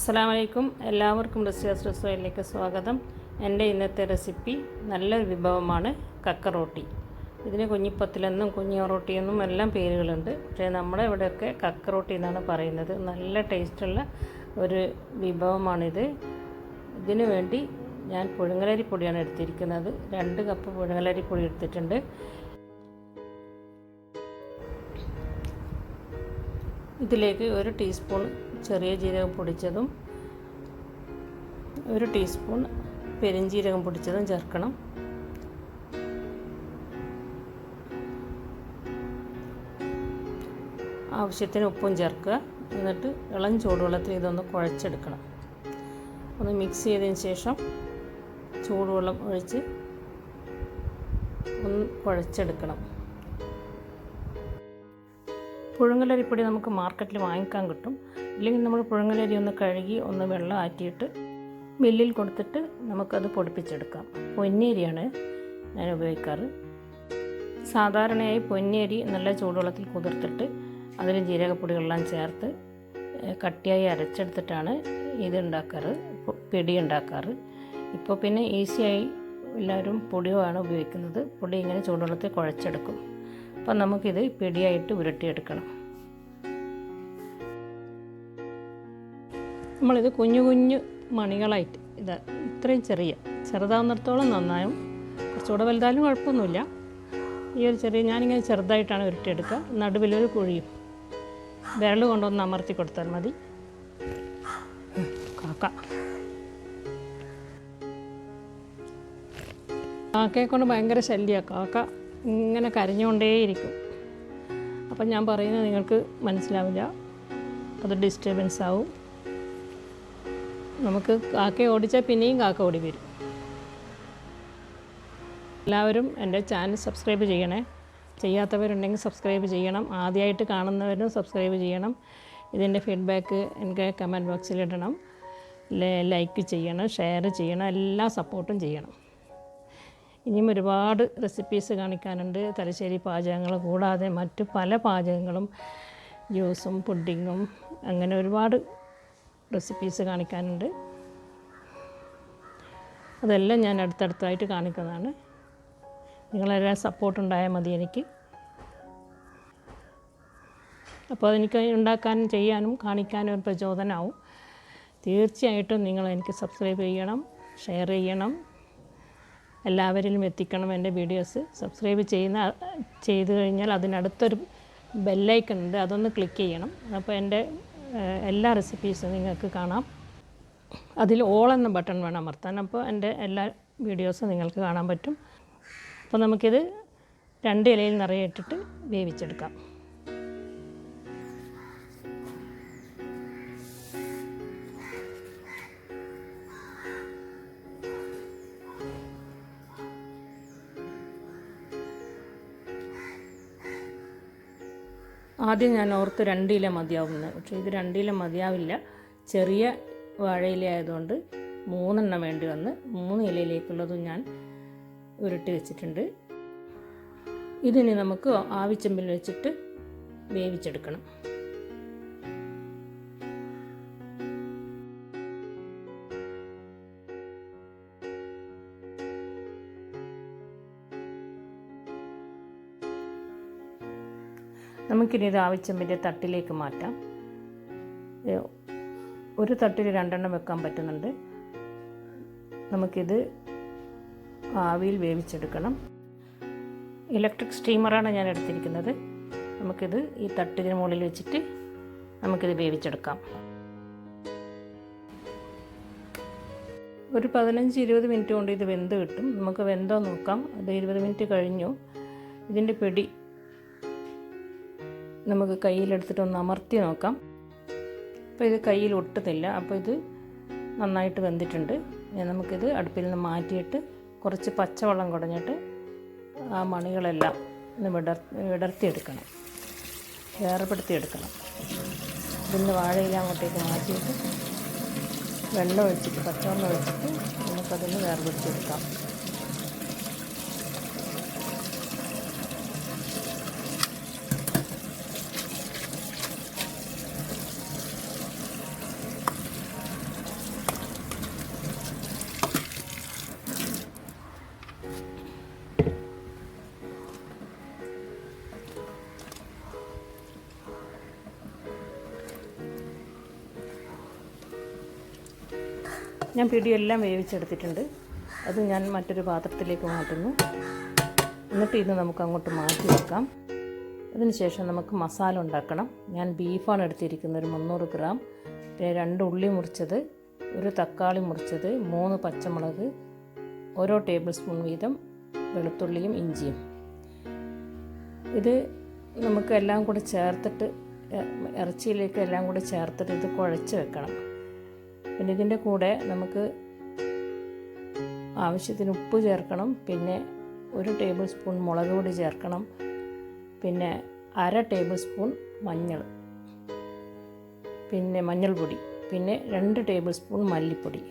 അസ്സലാമലൈക്കും എല്ലാവർക്കും റസിയാസ് സ്വാഗതം. എൻ്റെ ഇന്നത്തെ റെസിപ്പി നല്ലൊരു വിഭവമാണ് കക്കറോട്ടി. ഇതിന് കുഞ്ഞിപ്പത്തിലെന്നും കുഞ്ഞിറോട്ടിയെന്നും എല്ലാം പേരുകളുണ്ട്. പക്ഷേ നമ്മുടെ ഇവിടെയൊക്കെ കക്കറോട്ടി എന്നാണ് പറയുന്നത്. നല്ല ടേസ്റ്റുള്ള ഒരു വിഭവമാണിത്. ഇതിനു വേണ്ടി ഞാൻ പുഴുങ്ങലരിപ്പൊടിയാണ് എടുത്തിരിക്കുന്നത്. 2 കപ്പ് പുഴുങ്ങലരിപ്പൊടി എടുത്തിട്ടുണ്ട്. ഇതിലേക്ക് 1 ടീസ്പൂൺ ചെറിയ ജീരകം പൊടിച്ചതും 1 ടീസ്പൂൺ പെരിഞ്ജീരകം പൊടിച്ചതും ചേർക്കണം. ആവശ്യത്തിന് ഉപ്പും ചേർക്കുക. എന്നിട്ട് ഇളം ചൂടുവെള്ളത്തിൽ ഇതൊന്ന് കുഴച്ചെടുക്കണം. ഒന്ന് മിക്സ് ചെയ്തതിന് ശേഷം ചൂടുവെള്ളം ഒഴിച്ച് ഒന്ന് കുഴച്ചെടുക്കണം. പുഴുങ്ങലരിപ്പൊടി നമുക്ക് മാർക്കറ്റിൽ വാങ്ങിക്കാൻ കിട്ടും. ഇല്ലെങ്കിൽ നമ്മൾ പുഴുങ്ങലരി ഒന്ന് കഴുകി ഒന്ന് വെള്ളം ആറ്റിയിട്ട് മില്ലിൽ കൊടുത്തിട്ട് നമുക്കത് പൊടിപ്പിച്ചെടുക്കാം. പൊന്നിയരിയാണ് ഞാൻ ഉപയോഗിക്കാറ്. സാധാരണയായി പൊന്നിയരി നല്ല ചൂടുവെള്ളത്തിൽ കുതിർത്തിട്ട് അതിൽ ജീരകപ്പൊടികളെല്ലാം ചേർത്ത് കട്ടിയായി അരച്ചെടുത്തിട്ടാണ് ഇത് ഉണ്ടാക്കാറ്, പിടി ഉണ്ടാക്കാറ്. ഇപ്പോൾ പിന്നെ ഈസിയായി എല്ലാവരും പൊടിയാണ് ഉപയോഗിക്കുന്നത്. പൊടി ഇങ്ങനെ ചൂടുവെള്ളത്തിൽ കുഴച്ചെടുക്കും. അപ്പം നമുക്കിത് പിടിയായിട്ട് ഉരുട്ടിയെടുക്കണം. നമ്മളിത് കുഞ്ഞു കുഞ്ഞു മണികളായിട്ട് ഇത്രയും ചെറുതാവുന്നിടത്തോളം നന്നായും. കുറച്ചുകൂടെ വലുതായാലും കുഴപ്പമൊന്നുമില്ല. ഈ ഒരു ഞാനിങ്ങനെ ചെറുതായിട്ടാണ് ഉരുട്ടിയെടുക്കുക. നടുവിലൊരു കുഴിയും വിരൽ കൊണ്ടൊന്ന് അമർത്തി കൊടുത്താൽ മതി. കാക്കയെ കൊണ്ട് ഭയങ്കര ശല്യമാണ്. കാക്ക ഇങ്ങനെ കരഞ്ഞുകൊണ്ടേയിരിക്കും. അപ്പം ഞാൻ പറയുന്നത് നിങ്ങൾക്ക് മനസ്സിലാവില്ല, അത് ഡിസ്റ്റർബൻസ് ആവും. നമുക്ക് കാക്കയെ ഓടിച്ചാൽ പിന്നെയും കാക്ക ഓടി വരും. എല്ലാവരും എൻ്റെ ചാനൽ സബ്സ്ക്രൈബ് ചെയ്യണേ. ചെയ്യാത്തവരുണ്ടെങ്കിൽ സബ്സ്ക്രൈബ് ചെയ്യണം. ആദ്യമായിട്ട് കാണുന്നവരും സബ്സ്ക്രൈബ് ചെയ്യണം. ഇതിൻ്റെ ഫീഡ്ബാക്ക് എനിക്ക് കമൻറ്റ് ബോക്സിൽ ഇടണം. ലൈക്ക് ചെയ്യണം, ഷെയർ ചെയ്യണം, എല്ലാ സപ്പോർട്ടും ചെയ്യണം. ഇനിയും ഒരുപാട് റെസിപ്പീസ് കാണിക്കാനുണ്ട്. തലശ്ശേരി പാചകങ്ങൾ കൂടാതെ മറ്റു പല പാചകങ്ങളും, ജ്യൂസും പുഡിങ്ങും, അങ്ങനെ ഒരുപാട് റെസിപ്പീസ് കാണിക്കാനുണ്ട്. അതെല്ലാം ഞാൻ അടുത്തടുത്തായിട്ട് കാണിക്കുന്നതാണ്. നിങ്ങളെല്ലാം സപ്പോർട്ടുണ്ടായാൽ മതി എനിക്ക്. അപ്പോൾ അതെനിക്ക് ഉണ്ടാക്കാനും ചെയ്യാനും കാണിക്കാനും ഒരു പ്രചോദനമാവും. തീർച്ചയായിട്ടും നിങ്ങളെനിക്ക് സബ്സ്ക്രൈബ് ചെയ്യണം, ഷെയർ ചെയ്യണം, എല്ലാവരിലും എത്തിക്കണം എൻ്റെ വീഡിയോസ്. സബ്സ്ക്രൈബ് ചെയ്ത് കഴിഞ്ഞാൽ അതിനടുത്തൊരു ബെല്ലൈക്കൺ ഉണ്ട്, അതൊന്ന് ക്ലിക്ക് ചെയ്യണം. അപ്പോൾ എൻ്റെ എല്ലാ റെസിപ്പീസും നിങ്ങൾക്ക് കാണാം. അതിൽ ഓൾ എന്ന ബട്ടൺ വേണം അമർത്താൻ. അപ്പോൾ എൻ്റെ എല്ലാ വീഡിയോസും നിങ്ങൾക്ക് കാണാൻ പറ്റും. അപ്പോൾ നമുക്കിത് 2 ഇലയിൽ നിറയെ ഇട്ടിട്ട് വേവിച്ചെടുക്കാം. ആദ്യം ഞാൻ ഓർത്ത് 2 ഇല മതിയാവുന്നത്. പക്ഷേ ഇത് 2 ഇല മതിയാവില്ല. ചെറിയ വാഴയില ആയതുകൊണ്ട് 3 എണ്ണം വേണ്ടി വന്ന് 3 ഇലയിലേക്കുള്ളതും ഞാൻ ഉരുട്ടി വെച്ചിട്ടുണ്ട്. ഇതിനി നമുക്ക് ആവിച്ചെമ്പിൽ വെച്ചിട്ട് വേവിച്ചെടുക്കണം. നമുക്കിനി ഇത് ആവിച്ചെമ്പിൻ്റെ തട്ടിലേക്ക് മാറ്റാം. ഒരു തട്ടിൽ 2 എണ്ണം വെക്കാൻ പറ്റുന്നുണ്ട്. നമുക്കിത് ആവിയിൽ വേവിച്ചെടുക്കണം. ഇലക്ട്രിക് സ്റ്റീമറാണ് ഞാൻ എടുത്തിരിക്കുന്നത്. നമുക്കിത് ഈ തട്ടിന് മുകളിൽ വെച്ചിട്ട് നമുക്കിത് വേവിച്ചെടുക്കാം. ഒരു 15-20 മിനിറ്റ് കൊണ്ട് ഇത് വെന്ത് കിട്ടും. നമുക്ക് വെന്തോ നോക്കാം. അത് 20 മിനിറ്റ് കഴിഞ്ഞു. ഇതിൻ്റെ പിടി നമുക്ക് കയ്യിലെടുത്തിട്ടൊന്ന് അമർത്തി നോക്കാം. അപ്പോൾ ഇത് കയ്യിൽ ഒട്ടുന്നില്ല. അപ്പോൾ ഇത് നന്നായിട്ട് വെന്തിട്ടുണ്ട്. നമുക്കിത് അടുപ്പിൽ നിന്ന് മാറ്റിയിട്ട് കുറച്ച് പച്ചവെള്ളം കുടഞ്ഞിട്ട് ആ മണികളെല്ലാം ഒന്ന് വിടർത്തിയെടുക്കണം, വേർപെടുത്തിയെടുക്കണം. ഇതിൻ്റെ വാഴയില അങ്ങോട്ടേക്ക് മാറ്റിയിട്ട് വെള്ളം ഒഴിച്ചിട്ട്, പച്ചവെള്ളം ഒഴിച്ചിട്ട് നമുക്കതിന് വേർപെടുത്തിയെടുക്കാം. ഞാൻ പിടിയെല്ലാം വേവിച്ചെടുത്തിട്ടുണ്ട്. അത് ഞാൻ മറ്റൊരു പാത്രത്തിലേക്ക് മാറ്റുന്നു. എന്നിട്ട് ഇത് നമുക്ക് അങ്ങോട്ട് മാറ്റി വെക്കാം. അതിനുശേഷം നമുക്ക് മസാല ഉണ്ടാക്കണം. ഞാൻ ബീഫാണ് എടുത്തിരിക്കുന്നത്, ഒരു 300 ഗ്രാം. പിന്നെ 2 ഉള്ളി മുറിച്ചത്, 1 തക്കാളി മുറിച്ചത്, 3 പച്ചമുളക്, ഓരോ ടേബിൾ സ്പൂൺ വീതം വെളുത്തുള്ളിയും ഇഞ്ചിയും. ഇത് നമുക്ക് എല്ലാം കൂടി ചേർത്തിട്ട് ഇറച്ചിയിലേക്ക് എല്ലാം കൂടി ചേർത്തിട്ട് ഇത് കുഴച്ച് വെക്കണം. പിന്നെ ഇതിൻ്റെ കൂടെ നമുക്ക് ആവശ്യത്തിന് ഉപ്പ് ചേർക്കണം. പിന്നെ 1 ടേബിൾ സ്പൂൺ മുളക് പൊടി ചേർക്കണം. പിന്നെ 1/2 ടേബിൾ സ്പൂൺ മഞ്ഞൾപ്പൊടി, പിന്നെ 2 ടേബിൾ സ്പൂൺ മല്ലിപ്പൊടി,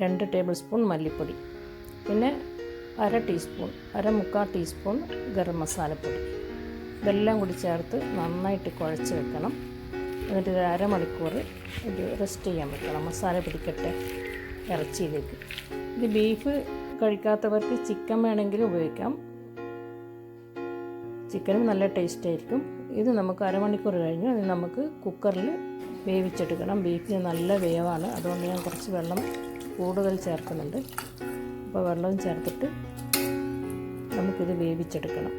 2 ടേബിൾ സ്പൂൺ മല്ലിപ്പൊടി, പിന്നെ 1/2 ടീസ്പൂൺ ഗരം മസാലപ്പൊടി. ഇതെല്ലാം കൂടി ചേർത്ത് നന്നായിട്ട് കുഴച്ച് വെക്കണം. എന്നിട്ട് ഒരു അരമണിക്കൂർ ഇത് റെസ്റ്റ് ചെയ്യാൻ വെക്കണം, മസാല പിടിക്കട്ടെ ഇറച്ചിയിലേക്ക്. ഇത് ബീഫ് കഴിക്കാത്തവർക്ക് ചിക്കൻ വേണമെങ്കിൽ ഉപയോഗിക്കാം. ചിക്കനും നല്ല ടേസ്റ്റ് ആയിരിക്കും. ഇത് നമുക്ക് അരമണിക്കൂർ കഴിഞ്ഞ് അത് നമുക്ക് കുക്കറിൽ വേവിച്ചെടുക്കണം. ബീഫിന് നല്ല വേവാണ്, അതുകൊണ്ട് ഞാൻ കുറച്ച് വെള്ളം കൂടുതൽ ചേർക്കുന്നുണ്ട്. അപ്പോൾ വെള്ളം ചേർത്തിട്ട് നമുക്കിത് വേവിച്ചെടുക്കണം.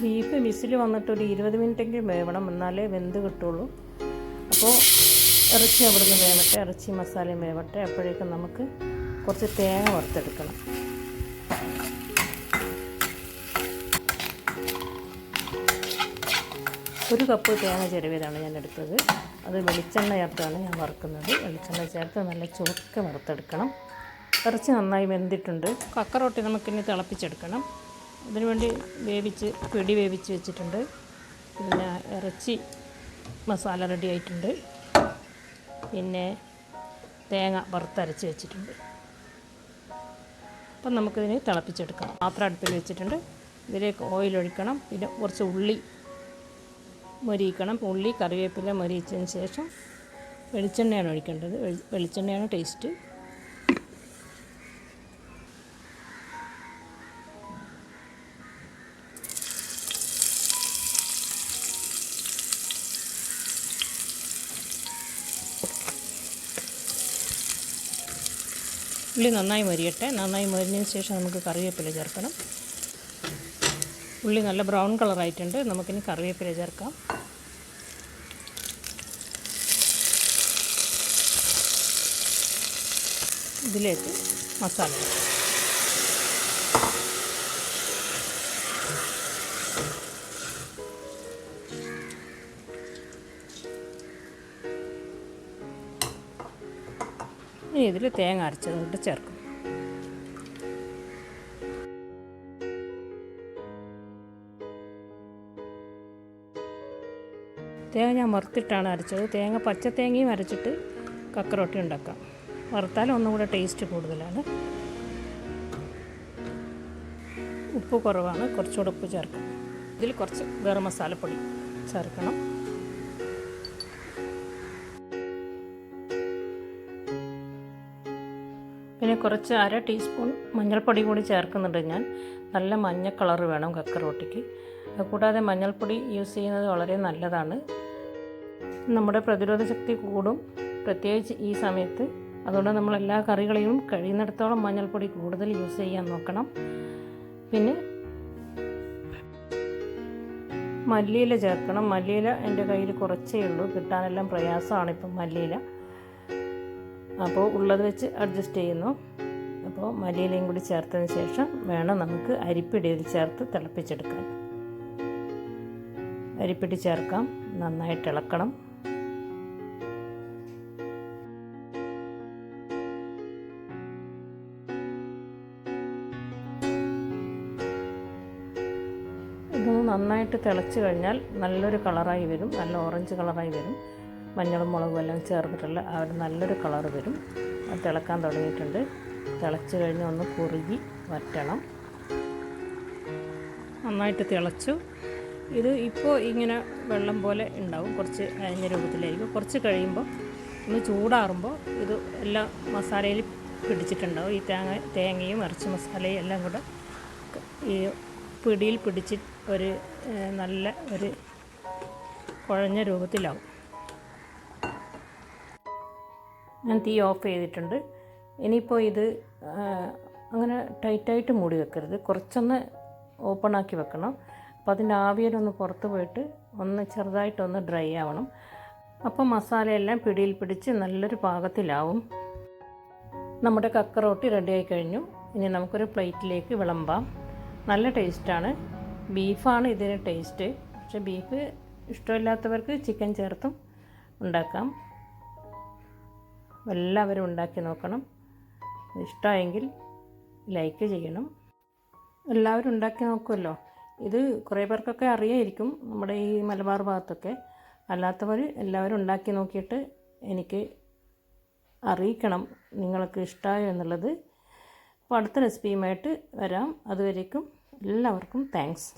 ബീഫ് വിസിൽ വന്നിട്ട് ഒരു 20 മിനിറ്റെങ്കിലും വേവണം, എന്നാലേ വെന്ത് കിട്ടുള്ളൂ. അപ്പോൾ ഇറച്ചി അവിടുന്ന് വേവട്ടെ, ഇറച്ചി മസാലയും വേവട്ടെ. അപ്പോഴേക്കും നമുക്ക് കുറച്ച് തേങ്ങ വറുത്തെടുക്കണം. ഒരു കപ്പ് തേങ്ങ ചിരവിയതാണ് ഞാൻ എടുത്തത്. അത് വെളിച്ചെണ്ണ ചേർത്താണ് ഞാൻ വറുക്കുന്നത്. വെളിച്ചെണ്ണ ചേർത്ത് നല്ല ചുവക്ക വറുത്തെടുക്കണം. ഇറച്ചി നന്നായി വെന്തിട്ടുണ്ട്. കക്കറോട്ടി നമുക്കിനി തിളപ്പിച്ചെടുക്കണം. അതിനുവേണ്ടി പിടി വേവിച്ച് വെച്ചിട്ടുണ്ട്. പിന്നെ ഇറച്ചി മസാല റെഡി ആയിട്ടുണ്ട്. പിന്നെ തേങ്ങ വറുത്തരച്ച് വെച്ചിട്ടുണ്ട്. അപ്പം നമുക്കിതിന് തിളപ്പിച്ചെടുക്കാം. പാത്രം അടുപ്പിൽ വെച്ചിട്ടുണ്ട്. ഇതിലേക്ക് ഓയിൽ ഒഴിക്കണം. പിന്നെ കുറച്ച് ഉള്ളി മൊരിയിക്കണം. ഉള്ളി കറിവേപ്പില മൊരിയിച്ചതിന് ശേഷം വെളിച്ചെണ്ണയാണ് ഒഴിക്കേണ്ടത്. വെളിച്ചെണ്ണയാണ് ടേസ്റ്റ്. ഉള്ളി നന്നായി മൊരിയട്ടെ. നന്നായി മൊരിഞ്ഞതിന് ശേഷം നമുക്ക് കറിവേപ്പില ചേർക്കണം. ഉള്ളി നല്ല ബ്രൗൺ കളറായിട്ടുണ്ട്. നമുക്കിനി കറിവേപ്പില ചേർക്കാം. ഇതിലേക്ക് മസാല ഇനി ഇതിൽ തേങ്ങ അരച്ചത് കൊണ്ട് ചേർക്കും. തേങ്ങ ഞാൻ വറുത്തിട്ടാണ് അരച്ചത്. പച്ച തേങ്ങയും അരച്ചിട്ട് കക്കറോട്ടി ഉണ്ടാക്കാം. വറുത്താൽ ഒന്നും കൂടെ ടേസ്റ്റ് കൂടുതലാണ്. ഉപ്പ് കുറവാണ്, കുറച്ചുകൂടെ ഉപ്പ് ചേർക്കും. ഇതിൽ കുറച്ച് ഗരം മസാലപ്പൊടി ചേർക്കണം. പിന്നെ കുറച്ച് 1/2 ടീസ്പൂൺ മഞ്ഞൾപ്പൊടി കൂടി ചേർക്കുന്നുണ്ട് ഞാൻ. നല്ല മഞ്ഞ കളർ വേണം കക്കറോട്ടിക്ക്. കൂടാതെ മഞ്ഞൾപ്പൊടി യൂസ് ചെയ്യുന്നത് വളരെ നല്ലതാണ്. നമ്മുടെ പ്രതിരോധ ശക്തി കൂടും, പ്രത്യേകിച്ച് ഈ സമയത്ത്. അതുകൊണ്ട് നമ്മൾ എല്ലാ കറികളിലും കഴിയുന്നിടത്തോളം മഞ്ഞൾപ്പൊടി കൂടുതൽ യൂസ് ചെയ്യാൻ നോക്കണം. പിന്നെ മല്ലിയില ചേർക്കണം. മല്ലിയില എൻ്റെ കയ്യിൽ കുറച്ചേ ഉള്ളൂ, കിട്ടാനെല്ലാം പ്രയാസമാണ് ഇപ്പം മല്ലിയില. അപ്പോൾ ഉള്ളത് വെച്ച് അഡ്ജസ്റ്റ് ചെയ്യുന്നു. അപ്പോൾ മല്ലിയിലയും കൂടി ചേർത്തതിന് ശേഷം വേണം നമുക്ക് അരിപ്പിടിയിൽ ചേർത്ത് തിളപ്പിച്ചെടുക്കാൻ. അരിപ്പിടി ചേർക്കാം. നന്നായിട്ട് ഇളക്കണം. ഇതൊന്ന് നന്നായിട്ട് തിളച്ച് കഴിഞ്ഞാൽ നല്ലൊരു കളറായി വരും, നല്ല ഓറഞ്ച് കളറായി വരും. മഞ്ഞളും മുളകും എല്ലാം ചേർത്തിട്ടുള്ള ആ ഒരു നല്ലൊരു കളർ വരും. അത് തിളക്കാൻ തുടങ്ങിയിട്ടുണ്ട്. തിളച്ച് കഴിഞ്ഞ് ഒന്ന് കുറുകി വറ്റണം. നന്നായിട്ട് തിളച്ചു. ഇത് ഇപ്പോൾ ഇങ്ങനെ വെള്ളം പോലെ ഉണ്ടാവും, കുറച്ച് അരിഞ്ഞ രൂപത്തിലായിരിക്കും. കുറച്ച് കഴിയുമ്പോൾ ഒന്ന് ചൂടാറുമ്പോൾ ഇത് എല്ലാ മസാലയിൽ പിടിച്ചിട്ടുണ്ടാവും. ഈ തേങ്ങയും ഇറച്ചി മസാലയും എല്ലാം കൂടെ ഈ പിടിയിൽ പിടിച്ച് ഒരു നല്ല ഒരു കുഴഞ്ഞ രൂപത്തിലാവും. ഞാൻ തീ ഓഫ് ചെയ്തിട്ടുണ്ട്. ഇനിയിപ്പോൾ ഇത് അങ്ങനെ ടൈറ്റായിട്ട് മൂടി വെക്കരുത്, കുറച്ചൊന്ന് ഓപ്പണാക്കി വെക്കണം. അപ്പോൾ അതിൻ്റെ ആവിയിലൊന്ന് പുറത്ത് പോയിട്ട് ഒന്ന് ചെറുതായിട്ടൊന്ന് ഡ്രൈ ആവണം. അപ്പോൾ മസാലയെല്ലാം പിടിയിൽ പിടിച്ച് നല്ലൊരു പാകത്തിലാവും. നമ്മുടെ കക്കറോട്ടി റെഡിയായി കഴിഞ്ഞു. ഇനി നമുക്കൊരു പ്ലേറ്റിലേക്ക് വിളമ്പാം. നല്ല ടേസ്റ്റാണ്. ബീഫാണ് ഇതിന് ടേസ്റ്റ്. പക്ഷേ ബീഫ് ഇഷ്ടമില്ലാത്തവർക്ക് ചിക്കൻ ചേർത്തും ഉണ്ടാക്കാം. എല്ലാവരും ഉണ്ടാക്കി നോക്കണം. ഇഷ്ടമായെങ്കിൽ ലൈക്ക് ചെയ്യണം. എല്ലാവരും ഉണ്ടാക്കി നോക്കുമല്ലോ. ഇത് കുറേ പേർക്കൊക്കെ അറിയായിരിക്കും നമ്മുടെ ഈ മലബാർ ഭാഗത്തൊക്കെ. അല്ലാത്തവർ എല്ലാവരും ഉണ്ടാക്കി നോക്കിയിട്ട് എനിക്ക് അറിയിക്കണം നിങ്ങൾക്ക് ഇഷ്ടമായോ എന്നുള്ളത്. അപ്പോൾ അടുത്ത റെസിപ്പിയുമായിട്ട് വരാം. അതുവരേക്കും എല്ലാവർക്കും താങ്ക്സ്.